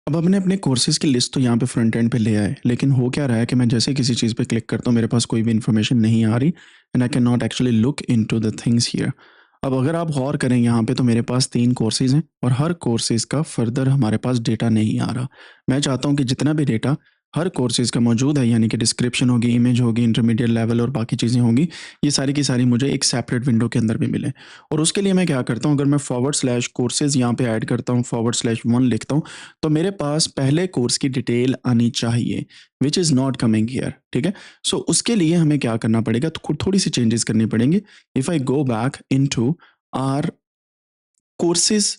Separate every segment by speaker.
Speaker 1: अब हमने अपने कोर्सेज़ की लिस्ट तो यहाँ पे फ्रंट एंड पे ले आए, लेकिन हो क्या रहा है कि मैं जैसे किसी चीज़ पे क्लिक करता हूँ, मेरे पास कोई भी इन्फॉर्मेशन नहीं आ रही and I can not actually look into the things here. अब अगर आप गौर करें यहाँ पे तो मेरे पास 3 कोर्सेज़ हैं और हर कोर्सेज़ का फर्दर हमारे पास डेटा नहीं आ रहा। मैं चाहता हूँ कि जितना भी डेटा हर कोर्सेज़ का मौजूद है, यानी कि डिस्क्रिप्शन होगी, इमेज होगी, इंटरमीडिएट लेवल और बाकी चीज़ें होंगी, ये सारी की सारी मुझे एक सेपरेट विंडो के अंदर भी मिले। और उसके लिए मैं क्या करता हूँ, अगर मैं फॉरवर्ड स्लैश कोर्सेज़ यहाँ पे ऐड करता हूँ, फॉरवर्ड स्लैश 1 लिखता हूँ, तो मेरे पास पहले कोर्स की डिटेल आनी चाहिए, which is not coming here, ठीक है? सो उसके लिए हमें क्या करना पड़ेगा, तो थोड़ी सी चेंजेस करनी पड़ेंगी। If I go back into our courses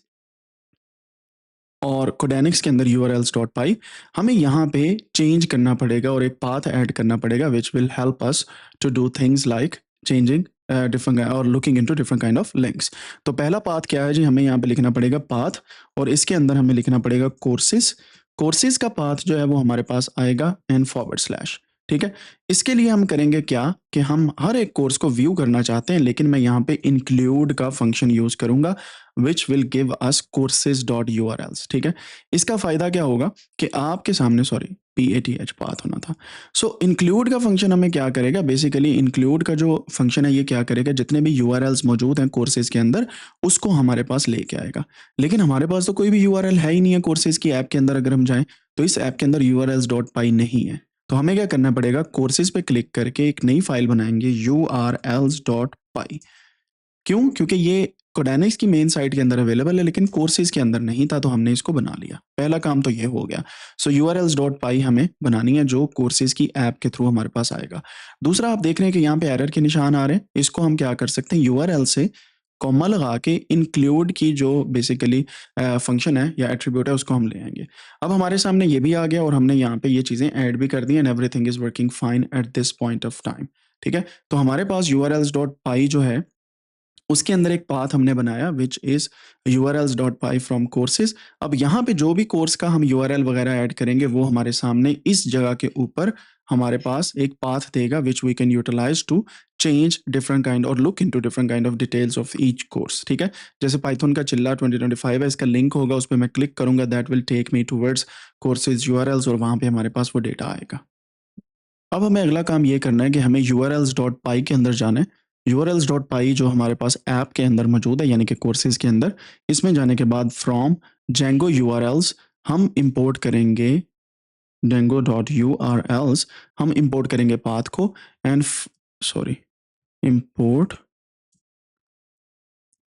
Speaker 1: और कोडेनिक्स के अंदर urls.py, हमें यहाँ पे चेंज करना पड़ेगा और एक पाथ ऐड करना पड़ेगा which will help us to do things like changing different और looking into different kind of links. तो पहला पाथ क्या है जी, हमें यहाँ पे लिखना पड़ेगा पाथ और इसके अंदर हमें लिखना पड़ेगा कोर्सेज। कोर्सेज का पाथ जो है वो हमारे पास आएगा एंड फॉरवर्ड स्लैश, ठीक है? इसके लिए हम करेंगे क्या कि हम हर एक कोर्स को व्यू करना चाहते हैं, लेकिन मैं यहाँ पे इंक्लूड का फंक्शन यूज करूंगा which will give us courses dot U are else, ठीक है? इसका फायदा क्या होगा कि आपके सामने, सॉरी, PATH पाथ होना था। सो इंक्लूड का फंक्शन हमें क्या करेगा, बेसिकली इंक्लूड का जो फंक्शन है ये क्या करेगा, जितने भी URLs मौजूद हैं कोर्सेज के अंदर उसको हमारे पास लेके आएगा। लेकिन हमारे पास तो कोई भी URL है ही नहीं है कोर्सेज की ऐप के अंदर। अगर हम जाएं तो इस ऐप के अंदर urls.py नहीं है, तो हमें क्या करना पड़ेगा, कोर्सेज पे क्लिक करके एक नई फाइल बनाएंगे urls.py। क्यों? क्योंकि ये कोडानिक्स की मेन साइट के अंदर अवेलेबल है, लेकिन कोर्सेज के अंदर नहीं था, तो हमने इसको बना लिया। पहला काम तो ये हो गया। सो urls.py हमें बनानी है जो कोर्सेज की ऐप के थ्रू हमारे पास आएगा। दूसरा, आप देख रहे हैं कि यहाँ पे एरर के निशान आ रहे हैं, इसको हम क्या कर सकते हैं, URL से कॉमा लगा के इंक्लूड की जो बेसिकली फंक्शन है या एट्रीब्यूट है उसको हम ले आएंगे। अब हमारे सामने ये भी आ गया और हमने यहाँ पे ये चीज़ें ऐड भी कर दी and everything is working fine at this point of time, ठीक है? तो हमारे पास urls.py जो है उसके अंदर एक पाथ हमने बनाया which is urls.py from courses. अब यहाँ पे जो भी कोर्स का हम URL वगैरह ऐड करेंगे वो हमारे सामने इस जगह के ऊपर हमारे पास एक पाथ देगा which we can utilize to change different kind और look into different kind of details of each course, ठीक है? जैसे पाइथन का चिल्ला 2025 है, इसका लिंक होगा, उस पर मैं क्लिक करूंगा, that will take me towards courses URLs और वहां पे हमारे पास वो डेटा आएगा। अब हमें अगला काम ये करना है कि हमें urls.py के अंदर जाना है। urls.py जो हमारे पास ऐप के अंदर मौजूद है, यानी कि कोर्सेज के अंदर, इसमें जाने के बाद फ्रॉम Django URLs हम इंपोर्ट करेंगे Django.urls, हम इंपोर्ट करेंगे पाथ को and sorry import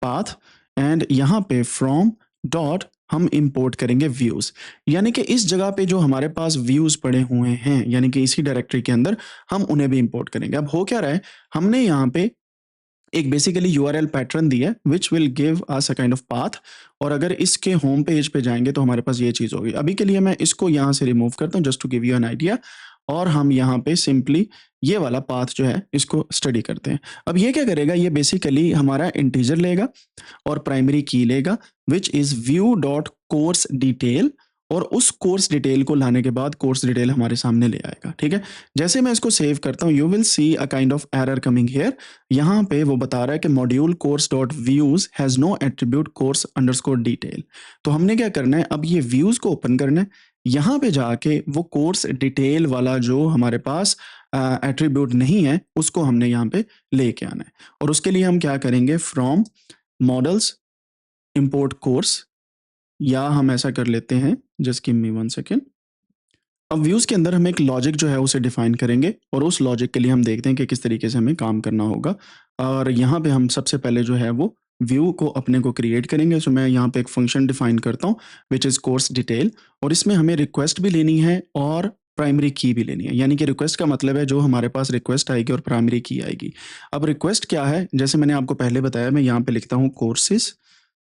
Speaker 1: path and यहाँ पे फ्रॉम डॉट हम इंपोर्ट करेंगे व्यूज, यानी कि इस जगह पे जो हमारे पास व्यूज पड़े हुए हैं, यानी कि इसी डायरेक्टरी के अंदर हम उन्हें भी इंपोर्ट करेंगे। अब हो क्या रहा है, हमने यहाँ पे एक बेसिकली URL पैटर्न दिया है which will give us a kind of path, और अगर इसके होम पेज पे जाएंगे तो हमारे पास ये चीज़ होगी। अभी के लिए मैं इसको यहाँ से रिमूव करता हूँ just to give you an idea, और हम यहाँ पे सिंपली ये वाला पाथ जो है इसको स्टडी करते हैं। अब ये क्या करेगा, ये बेसिकली हमारा इंटीजर लेगा और प्राइमरी की लेगा which is view dot course detail, और उस कोर्स डिटेल को लाने के बाद कोर्स डिटेल हमारे सामने ले आएगा, ठीक है? जैसे मैं इसको सेव करता हूँ you will see a kind of error coming here. यहाँ पे वो बता रहा है कि module course dot views has no attribute course underscore detail. तो हमने क्या करना है, अब ये व्यूज को ओपन करना है, यहाँ पे जाके वो कोर्स डिटेल वाला जो हमारे पास एट्रीब्यूट नहीं है उसको हमने यहाँ पे लेके आना है। और उसके लिए हम क्या करेंगे, फ्रॉम मॉडल्स इंपोर्ट कोर्स, या हम ऐसा कर लेते हैं, जस्ट गिव मी 1 सेकेंड। अब व्यूज के अंदर हम एक लॉजिक जो है उसे डिफाइन करेंगे और उस लॉजिक के लिए हम देखते हैं कि किस तरीके से हमें काम करना होगा। और यहाँ पे हम सबसे पहले जो है वो व्यू को अपने को क्रिएट करेंगे। सो मैं यहाँ पे एक फंक्शन डिफाइन करता हूँ विच इज़ कोर्स डिटेल, और इसमें हमें रिक्वेस्ट भी लेनी है और प्राइमरी की भी लेनी है, यानी कि रिक्वेस्ट का मतलब है जो हमारे पास रिक्वेस्ट आएगी और प्राइमरी की आएगी। अब रिक्वेस्ट क्या है, जैसे मैंने आपको पहले बताया, मैं यहाँ पे लिखता हूँ कोर्सेज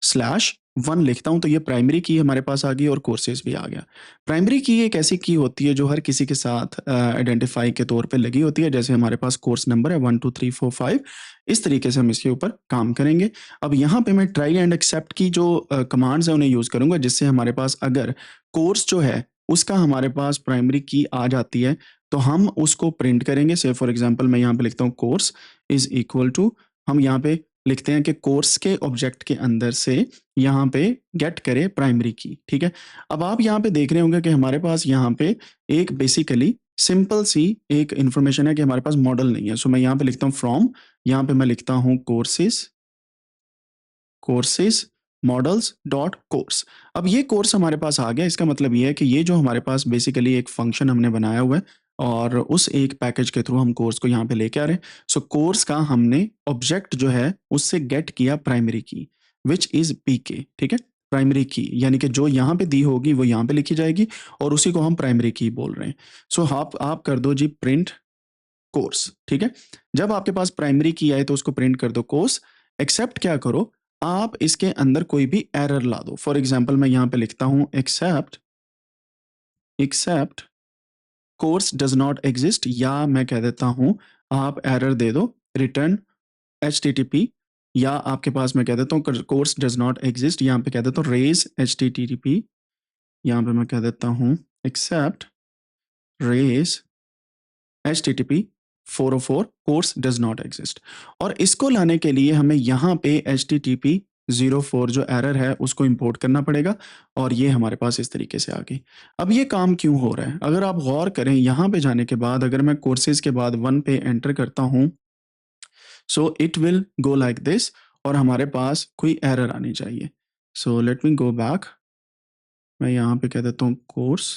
Speaker 1: स्लैश 1 लिखता हूँ, तो ये प्राइमरी की हमारे पास आ गई और कोर्सेज भी आ गया। प्राइमरी की एक ऐसी की होती है जो हर किसी के साथ आइडेंटिफाई के तौर पे लगी होती है, जैसे हमारे पास कोर्स नंबर है 1 2 3 4 5, इस तरीके से हम इसके ऊपर काम करेंगे। अब यहाँ पे मैं ट्राई एंड एक्सेप्ट की जो कमांड्स हैं उन्हें यूज़ करूँगा, जिससे हमारे पास अगर कोर्स जो है उसका हमारे पास प्राइमरी की आ जाती है तो हम उसको प्रिंट करेंगे। से फॉर एग्जाम्पल मैं यहाँ पे लिखता हूँ कोर्स इज इक्वल टू, हम यहाँ पे लिखते हैं कि कोर्स के ऑब्जेक्ट के अंदर से यहाँ पे गेट करें प्राइमरी की, ठीक है। अब आप यहाँ पे देख रहे होंगे कि हमारे पास यहाँ पे एक बेसिकली सिंपल सी एक इंफॉर्मेशन है कि हमारे पास मॉडल नहीं है। सो मैं यहाँ पे लिखता हूँ फ्रॉम, यहाँ पे मैं लिखता हूँ कोर्सेज मॉडल्स डॉट कोर्स। अब ये कोर्स हमारे पास आ गया। इसका मतलब ये है कि ये जो हमारे पास बेसिकली एक फंक्शन हमने बनाया हुआ है और उस एक पैकेज के थ्रू हम कोर्स को यहाँ पे लेके आ रहे हैं। सो कोर्स का हमने ऑब्जेक्ट जो है उससे गेट किया प्राइमरी की विच इज पीके, ठीक है। प्राइमरी की यानी कि जो यहाँ पे दी होगी वो यहाँ पे लिखी जाएगी और उसी को हम प्राइमरी की बोल रहे हैं। सो आप कर दो जी प्रिंट कोर्स, ठीक है। जब आपके पास प्राइमरी की आए तो उसको प्रिंट कर दो कोर्स, एक्सेप्ट क्या करो, आप इसके अंदर कोई भी एरर ला दो। फॉर एग्जाम्पल मैं यहां पे लिखता हूं except course does not exist, या मैं कह देता हूं आप एरर दे दो रिटर्न HTTP, या आपके पास मैं कह देता हूं कोर्स डज नॉट एग्जिस्ट, यहां पे कह देता हूं रेज HTTP, यहां पे मैं कह देता हूं except raise HTTP 404 course does not exist. और इसको लाने के लिए हमें यहाँ पे HTTP 04 जो एरर है उसको इंपोर्ट करना पड़ेगा और ये हमारे पास इस तरीके से आ गई। अब ये काम क्यों हो रहा है, अगर आप गौर करें यहाँ पे जाने के बाद अगर मैं कोर्सेज के बाद 1 पे एंटर करता हूँ, so it will go like this और हमारे पास कोई एरर आनी चाहिए। So let me go back, मैं यहाँ पे कह देता हूँ कोर्स,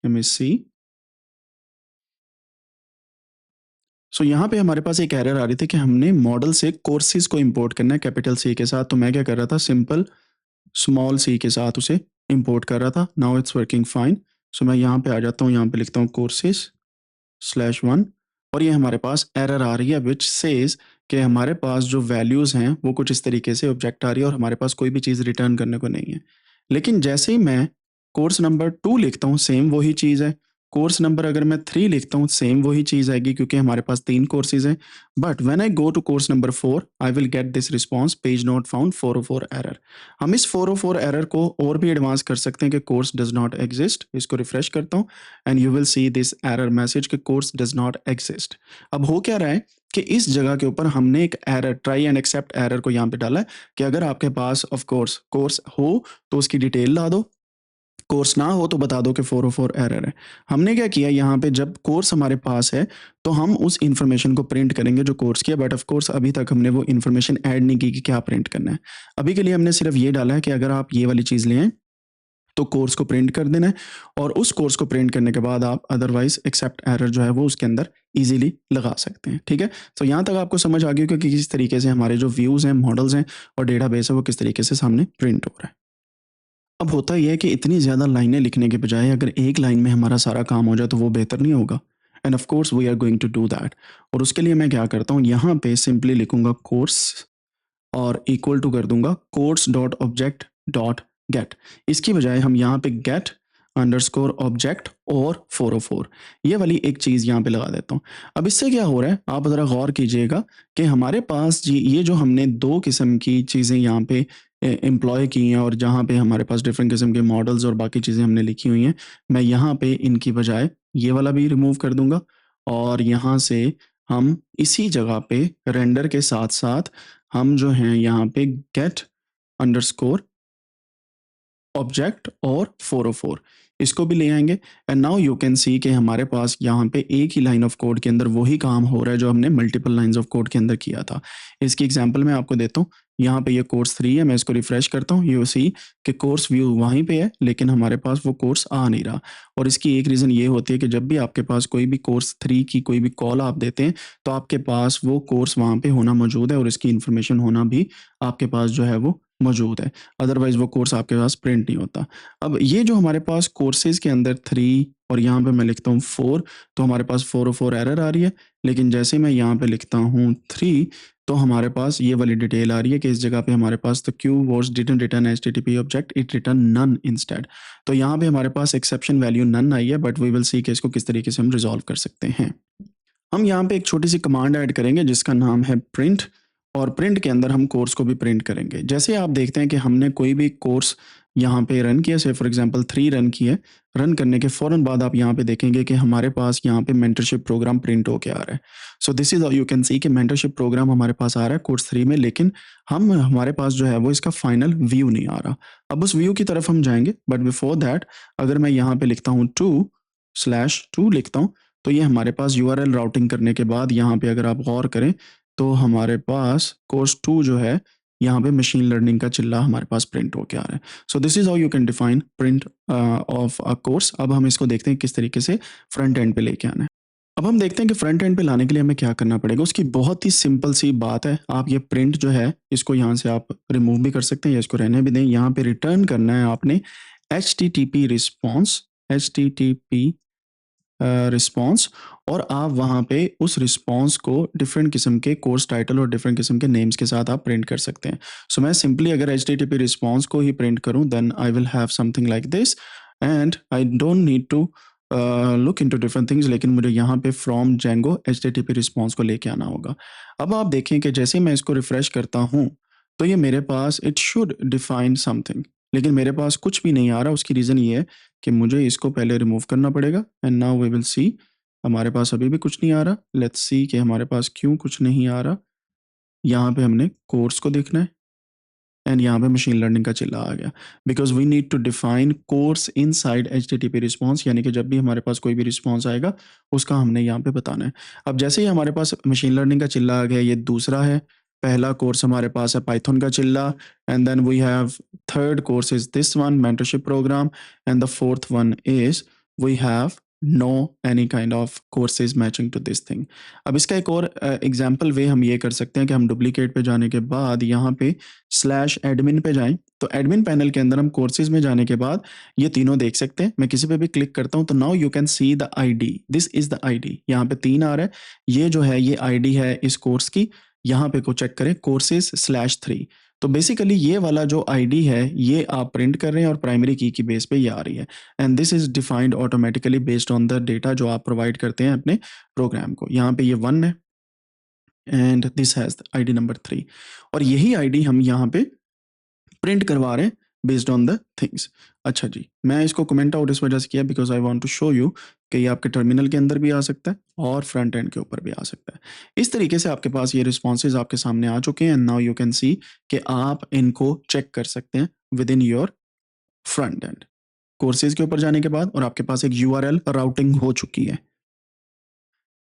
Speaker 1: MSC। सो यहाँ पे हमारे पास एक एरर आ रही थी कि हमने मॉडल से कोर्सेज को इंपोर्ट करना है कैपिटल सी के साथ। तो मैं क्या कर रहा था, सिंपल स्मॉल सी के साथ उसे इंपोर्ट कर रहा था। Now it's working fine. So मैं यहाँ पे आ जाता हूँ, यहाँ पे लिखता हूँ कोर्सेज/1 और ये हमारे पास एरर आ रही है विच सेज कि हमारे पास जो वैल्यूज़ हैं वो कुछ इस तरीके से ऑब्जेक्ट आ रही है और हमारे पास कोई भी चीज़ रिटर्न करने को नहीं है। लेकिन जैसे ही मैं कोर्स नंबर 2 लिखता हूँ सेम वही चीज़ है। कोर्स नंबर अगर मैं 3 लिखता हूँ सेम वही चीज़ आएगी क्योंकि हमारे पास 3 कोर्सेज हैं। But when I go to course number 4 I will get this response page not found 404 error. हम इस 404 एरर को और भी एडवांस कर सकते हैं कि कोर्स डज नॉट एग्जिस्ट। इसको रिफ्रेश करता हूँ and you will see this error message कि कोर्स डज नॉट एग्जिस्ट। अब हो क्या रहा है कि इस जगह के ऊपर हमने एक error try and except error को यहाँ पे डाला है कि अगर आपके पास ऑफ कोर्स हो तो उसकी डिटेल ला दो, कोर्स ना हो तो बता दो कि 404 एरर है। हमने क्या किया यहाँ पे, जब कोर्स हमारे पास है तो हम उस इंफॉर्मेशन को प्रिंट करेंगे जो कोर्स किया, बट ऑफ कोर्स अभी तक हमने वो इन्फॉर्मेशन ऐड नहीं की कि क्या प्रिंट करना है। अभी के लिए हमने सिर्फ ये डाला है कि अगर आप ये वाली चीज़ ले आए तो कोर्स को प्रिंट कर देना है और उस कोर्स को प्रिंट करने के बाद आप अदरवाइज एक्सेप्ट एरर जो है वो उसके अंदर इजीली लगा सकते हैं, ठीक है। तो यहाँ तक आपको समझ आ गई कि किस तरीके से हमारे जो व्यूज़ हैं, मॉडल्स हैं और डेटाबेस है वो किस तरीके से सामने प्रिंट हो रहा है। अब होता ये है कि इतनी ज़्यादा लाइनें लिखने के बजाय अगर एक लाइन में हमारा सारा काम हो जाए तो वो बेहतर नहीं होगा। And of course we are going to do that. और उसके लिए मैं क्या करता हूँ, यहाँ पे सिंपली लिखूंगा कोर्स और इक्वल टू कर दूंगा course dot object dot gate. इसकी बजाय हम यहाँ पे गेट अंडरस्कोर ऑब्जेक्ट और 404 ये वाली एक चीज़ यहाँ पे लगा देता हूँ। अब इससे क्या हो रहा है आप ज़रा गौर कीजिएगा कि हमारे पास जी ये जो हमने दो किस्म की चीज़ें यहाँ पे एम्प्लॉय की हैं और जहाँ पे हमारे पास डिफरेंट किस्म के मॉडल्स और बाकी चीज़ें हमने लिखी हुई हैं, मैं यहाँ पे इनकी बजाय ये वाला भी रिमूव कर दूंगा और यहाँ से हम इसी जगह पे रेंडर के साथ साथ हम जो हैं यहाँ पे गेट अंडरस्कोर ऑब्जेक्ट और 404 इसको भी ले आएंगे। And now you can see कि हमारे पास यहाँ पे एक ही लाइन ऑफ कोड के अंदर वही काम हो रहा है जो हमने मल्टीपल लाइंस ऑफ कोड के अंदर किया था। इसकी एग्जांपल मैं आपको देता हूँ। यहाँ पे ये कोर्स 3 है, मैं इसको रिफ्रेश करता हूँ, यू सी कि कोर्स व्यू वहीं पे है लेकिन हमारे पास वो कोर्स आ नहीं रहा। और इसकी एक रीज़न ये होती है कि जब भी आपके पास कोई भी कोर्स 3 की कोई भी कॉल आप देते हैं तो आपके पास वो कोर्स वहाँ पे होना मौजूद है और इसकी इन्फॉर्मेशन होना भी आपके पास जो है वो मौजूद है। अदरवाइज वो कोर्स आपके पास प्रिंट नहीं होता। अब ये जो हमारे पास कोर्सेज के अंदर 3 और यहाँ पे मैं लिखता हूँ 4 तो हमारे पास 404 एरर आ रही है। लेकिन जैसे मैं यहाँ पे लिखता हूँ 3 तो हमारे पास ये वाली डिटेल आ रही है कि इस जगह पे हमारे पास the queue was didn't return HTTP object, it return none instead. तो यहाँ पे हमारे पास एक्सेप्शन वैल्यू नन आई है, बट वी विल सी कि इसको किस तरीके से हम रिजॉल्व कर सकते हैं। हम यहाँ पे एक छोटी सी कमांड ऐड करेंगे जिसका नाम है प्रिंट और प्रिंट के अंदर हम कोर्स को भी प्रिंट करेंगे। जैसे आप देखते हैं कि हमने कोई भी कोर्स यहाँ पे रन किया, से फॉर एग्जांपल 3 रन किए, रन करने के फ़ौरन बाद आप यहाँ पे देखेंगे कि हमारे पास यहाँ पे मेंटरशिप प्रोग्राम प्रिंट होके आ रहा है। So this is you can see कि मेंटरशिप प्रोग्राम हमारे पास आ रहा है कोर्स 3 में, लेकिन हमारे पास जो है वो इसका फाइनल व्यू नहीं आ रहा। अब उस व्यू की तरफ हम जाएँगे, बट बिफोर दैट अगर मैं यहाँ पे लिखता हूँ 2/2 लिखता हूँ, तो ये हमारे पास यूआरएल राउटिंग करने के बाद यहाँ पे अगर आप गौर करें, तो हमारे पास कोर्स 2 जो है, यहाँ पे मशीन लर्निंग का चिल्ला हमारे पास प्रिंट होके आ रहा है। So this is how you can define print of a course. अब हम इसको देखते हैं किस तरीके से फ्रंट एंड पे लेके आना है। अब हम देखते हैं कि फ्रंट एंड पे लाने के लिए हमें क्या करना पड़ेगा। उसकी बहुत ही सिंपल सी बात है। आप ये प्रिंट जो है, इसको यहाँ से आप रिमूव भी कर सकते हैं या इसको रहने भी दें। यहाँ पे रिटर्न करना है आपने एचटीटीपी रिस्पॉन्स, एचटीटीपी रिस्पॉन्स, और आप वहाँ पे उस रिस्पॉन्स को डिफरेंट किस्म के कोर्स टाइटल और डिफरेंट किस्म के नेम्स के साथ आप प्रिंट कर सकते हैं। सो मैं सिंपली अगर एचटीटीपी रिस्पॉन्स को ही प्रिंट करूँ, then I will have something like this, and I don't need to look into different things, लेकिन मुझे यहाँ पे फ्रॉम जेंगो एचटीटीपी रिस्पॉन्स को लेके आना होगा। अब आप देखें कि जैसे मैं इसको रिफ्रेश करता हूँ, तो ये मेरे पास इट शुड डिफाइन समथिंग, लेकिन मेरे पास कुछ भी नहीं आ रहा। उसकी रीज़न ये है कि मुझे इसको पहले रिमूव करना पड़ेगा, and now we will see. हमारे पास अभी भी कुछ नहीं आ रहा। लेट्स सी कि हमारे पास क्यों कुछ नहीं आ रहा। यहाँ पे हमने कोर्स को देखना है, एंड यहाँ पे मशीन लर्निंग का चिल्ला आ गया, because we need to define course inside HTTP response, यानी कि जब भी हमारे पास कोई भी रिस्पॉन्स आएगा उसका हमने यहाँ पे बताना है। अब जैसे ही हमारे पास मशीन लर्निंग का चिल्ला आ गया, ये दूसरा है। पहला कोर्स हमारे पास है पाइथन का चिल्ला, and then we have third course is this one mentorship program, and the fourth one is we have no any kind of courses matching to this thing. अब इसका एक और एग्जाम्पल वे हम ये कर सकते हैं कि हम डुप्लीकेट पे जाने के बाद यहाँ पे स्लैश एडमिन पे जाएं, तो एडमिन पैनल के अंदर हम कोर्सेज में जाने के बाद ये तीनों देख सकते हैं। मैं किसी पे भी क्लिक करता हूं, तो now you can see the ID, this is the ID. यहाँ पे 3 आ रहा है, ये जो है ये आईडी है इस कोर्स की। यहाँ पे को चेक करें कोर्सेज/3। तो बेसिकली ये वाला जो आईडी है ये आप प्रिंट कर रहे हैं और प्राइमरी की बेस पे ये आ रही है, and this is defined automatically based on the data जो आप प्रोवाइड करते हैं अपने प्रोग्राम को। यहाँ पे ये 1 है, and this has ID number 3, और यही आईडी हम यहाँ पे प्रिंट करवा रहे हैं बेस्ड ऑन द थिंग्स। अच्छा जी, मैं इसको कमेंट आउट इस वजह से किया because I want to show you कि ये आपके टर्मिनल के अंदर भी आ सकता है और फ्रंट एंड के ऊपर भी आ सकता है। इस तरीके से आपके पास ये रिस्पॉन्सेज आपके सामने आ चुके हैं, and now you can see कि आप इनको चेक कर सकते हैं with in your front end courses के ऊपर जाने के बाद, और आपके पास एक यूआरएल राउटिंग हो चुकी है।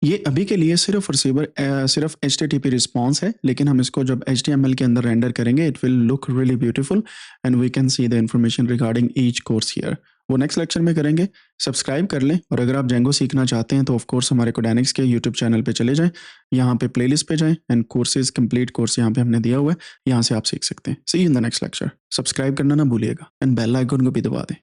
Speaker 1: ये अभी के लिए सिर्फ और सिर्फ एचटीटीपी रिस्पॉन्स है, लेकिन हम इसको जब एचटीएमएल के अंदर रेंडर करेंगे it will look really beautiful, and we can see the information regarding each course here. वो नेक्स्ट लेक्चर में करेंगे। सब्सक्राइब कर लें, और अगर आप जेंगो सीखना चाहते हैं तो ऑफ कोर्स हमारे कोडाइनिक्स के यूट्यूब चैनल पे चले जाएं, यहाँ पे प्लेलिस्ट पे जाएं, एंड कोर्सेज कंप्लीट कोर्स यहाँ पे हमने दिया हुआ है, यहाँ से आप सीख सकते हैं। See you in the next lecture. Subscribe करना ना भूलिएगा, एंड बेल आइकन को भी दबा दें।